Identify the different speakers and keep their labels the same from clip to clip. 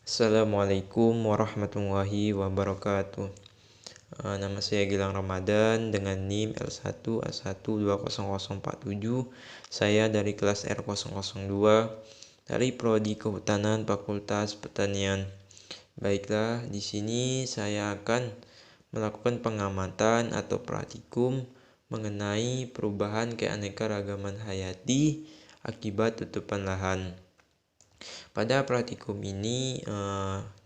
Speaker 1: Assalamualaikum warahmatullahi wabarakatuh. Nama saya Gilang Ramadan dengan NIM L1A1200047. Saya dari kelas R002 dari Prodi Kehutanan Fakultas Pertanian. Baiklah, di sini saya akan melakukan pengamatan atau praktikum mengenai perubahan keanekaragaman hayati akibat tutupan lahan. Pada praktikum ini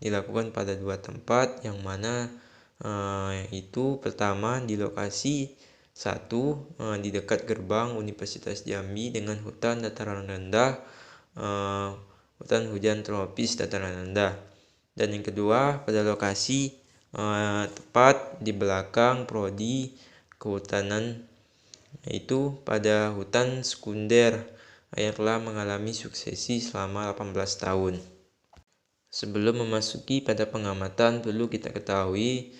Speaker 1: dilakukan pada dua tempat, yang mana itu pertama di lokasi satu di dekat gerbang Universitas Jambi dengan hutan dataran rendah, hutan hujan tropis dataran rendah. Dan yang kedua pada lokasi tepat di belakang Prodi Kehutanan, yaitu pada hutan sekunder yang telah mengalami suksesi selama 18 tahun. Sebelum memasuki pada pengamatan, perlu kita ketahui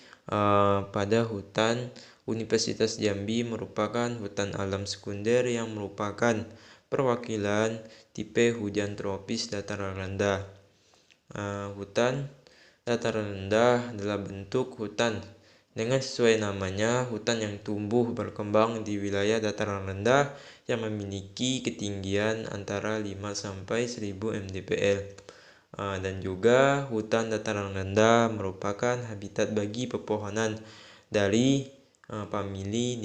Speaker 1: pada hutan Universitas Jambi merupakan hutan alam sekunder yang merupakan perwakilan tipe hujan tropis dataran rendah. Hutan dataran rendah adalah bentuk hutan dengan sesuai namanya, hutan yang tumbuh berkembang di wilayah dataran rendah yang memiliki ketinggian antara 5-1000 mdpl. Dan juga hutan dataran rendah merupakan habitat bagi pepohonan dari famili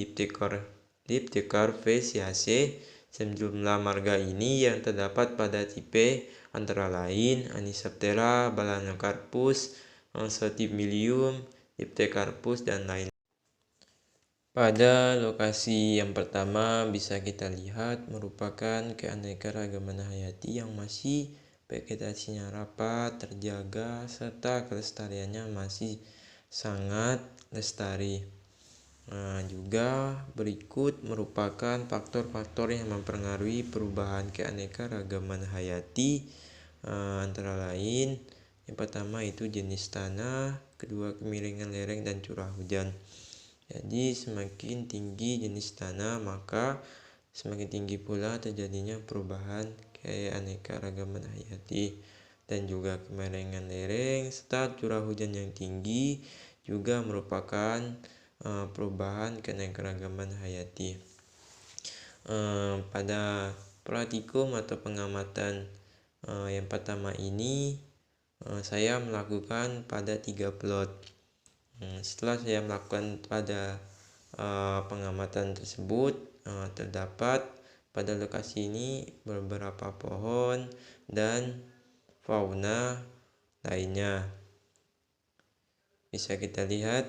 Speaker 1: Dipterocarpaceae. Sejumlah marga ini yang terdapat pada tipe antara lain Anisaptera, Balanocarpus, Strongylium, Dipterocarpus, dan lain. Pada lokasi yang pertama bisa kita lihat merupakan keanekaragaman hayati yang masih vegetasinya rapat, terjaga, serta kelestariannya masih sangat lestari. Juga berikut merupakan faktor-faktor yang mempengaruhi perubahan keanekaragaman hayati, antara lain yang pertama itu jenis tanah, kedua kemiringan lereng dan curah hujan. Jadi semakin tinggi jenis tanah, maka semakin tinggi pula terjadinya perubahan keanekaragaman hayati. Dan juga kemiringan lereng serta curah hujan yang tinggi juga merupakan perubahan keanekaragaman hayati. Pada praktikum atau pengamatan yang pertama ini saya melakukan pada 3 plot. Setelah saya melakukan pada pengamatan tersebut, terdapat pada lokasi ini beberapa pohon dan fauna lainnya. Bisa kita lihat.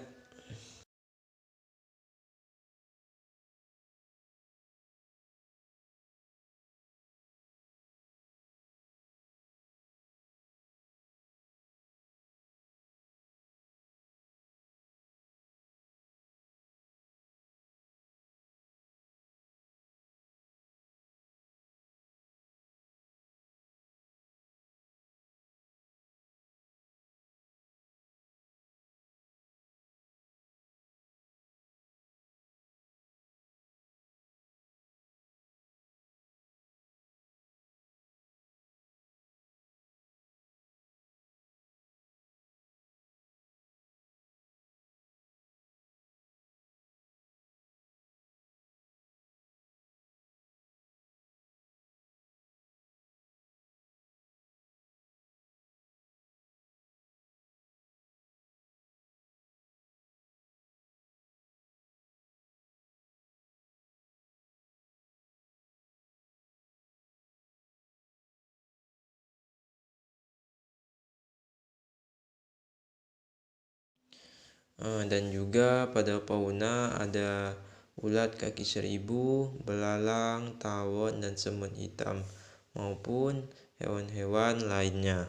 Speaker 1: Dan juga pada fauna ada ulat kaki seribu, belalang, tawon, dan semut hitam, maupun hewan-hewan lainnya.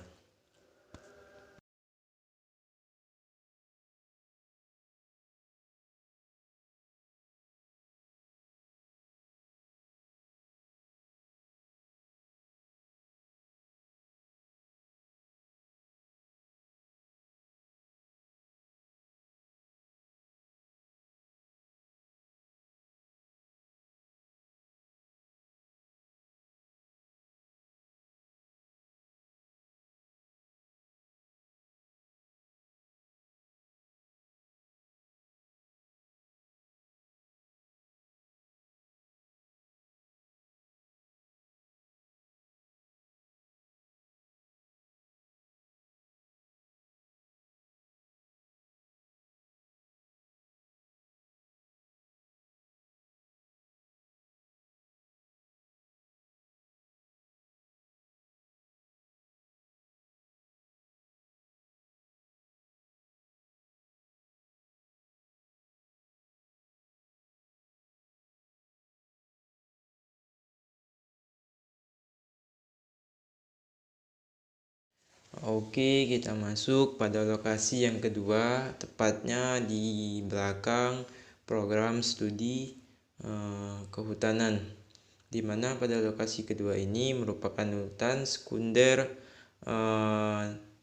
Speaker 1: Oke, kita masuk pada lokasi yang kedua, tepatnya di belakang program studi kehutanan, di mana pada lokasi kedua ini merupakan hutan sekunder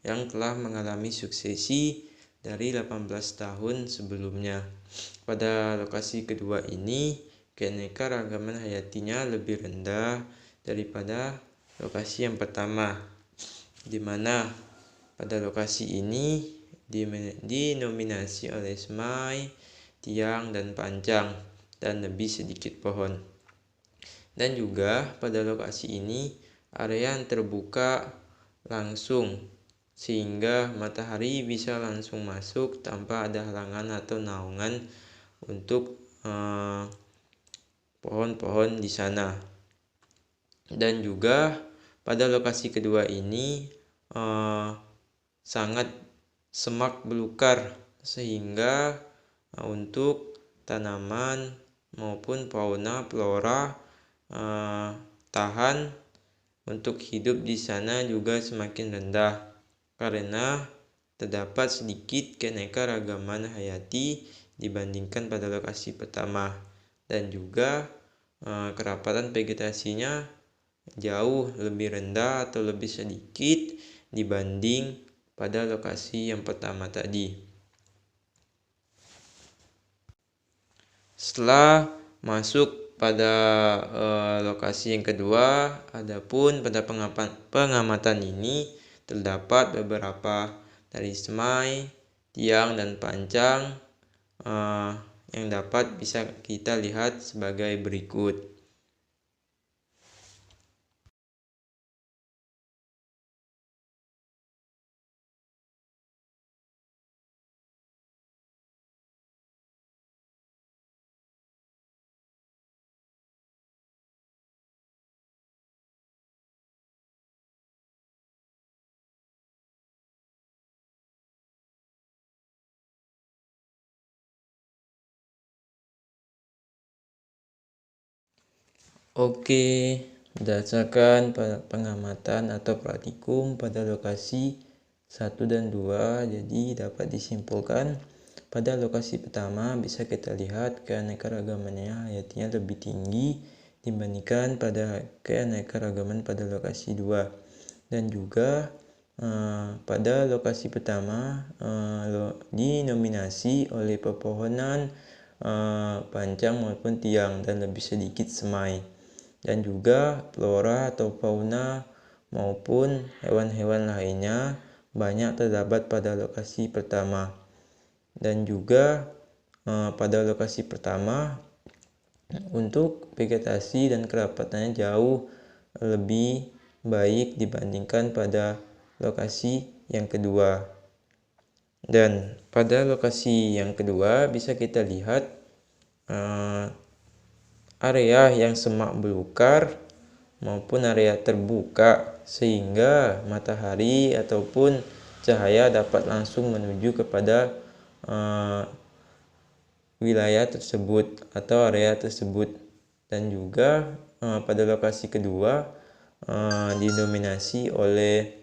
Speaker 1: yang telah mengalami suksesi dari 18 tahun sebelumnya. Pada lokasi kedua ini, keanekaragaman hayatinya lebih rendah daripada lokasi yang pertama, di mana pada lokasi ini dinominasi oleh semai, tiang, dan pancang, dan lebih sedikit pohon. Dan juga pada lokasi ini area yang terbuka langsung, sehingga matahari bisa langsung masuk tanpa ada halangan atau naungan untuk pohon-pohon di sana. Dan juga pada lokasi kedua ini sangat semak belukar, sehingga untuk tanaman maupun fauna flora tahan untuk hidup di sana juga semakin rendah, karena terdapat sedikit keanekaragaman hayati dibandingkan pada lokasi pertama, dan juga kerapatan vegetasinya jauh lebih rendah atau lebih sedikit dibanding pada lokasi yang pertama tadi. Setelah masuk pada lokasi yang kedua, adapun pada pengamatan ini terdapat beberapa dari semai, tiang, dan pancang yang dapat bisa kita lihat sebagai berikut. Oke, berdasarkan pengamatan atau praktikum pada lokasi 1 dan 2, jadi dapat disimpulkan pada lokasi pertama bisa kita lihat keanekaragamannya hayatinya lebih tinggi dibandingkan pada keanekaragaman pada lokasi 2. Dan juga pada lokasi pertama dinominasi oleh pepohonan pancang maupun tiang dan lebih sedikit semai. Dan juga flora atau fauna maupun hewan-hewan lainnya banyak terdapat pada lokasi pertama. Dan juga pada lokasi pertama untuk vegetasi dan kerapatannya jauh lebih baik dibandingkan pada lokasi yang kedua. Dan pada lokasi yang kedua bisa kita lihat area yang semak belukar maupun area terbuka, sehingga matahari ataupun cahaya dapat langsung menuju kepada wilayah tersebut atau area tersebut. Dan juga pada lokasi kedua didominasi oleh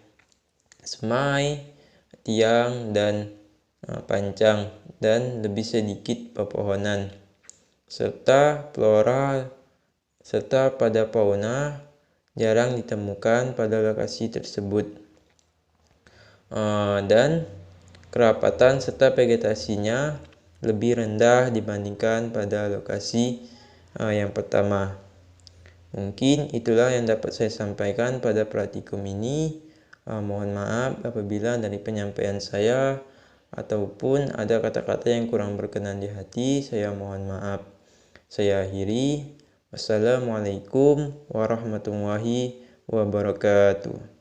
Speaker 1: semai, tiang, dan pancang, dan lebih sedikit pepohonan, serta flora serta pada fauna jarang ditemukan pada lokasi tersebut. Dan kerapatan serta vegetasinya lebih rendah dibandingkan pada lokasi yang pertama. Mungkin itulah yang dapat saya sampaikan pada praktikum ini. Mohon maaf apabila dari penyampaian saya ataupun ada kata-kata yang kurang berkenan di hati, saya mohon maaf. Saya akhiri. Wassalamualaikum warahmatullahi wabarakatuh.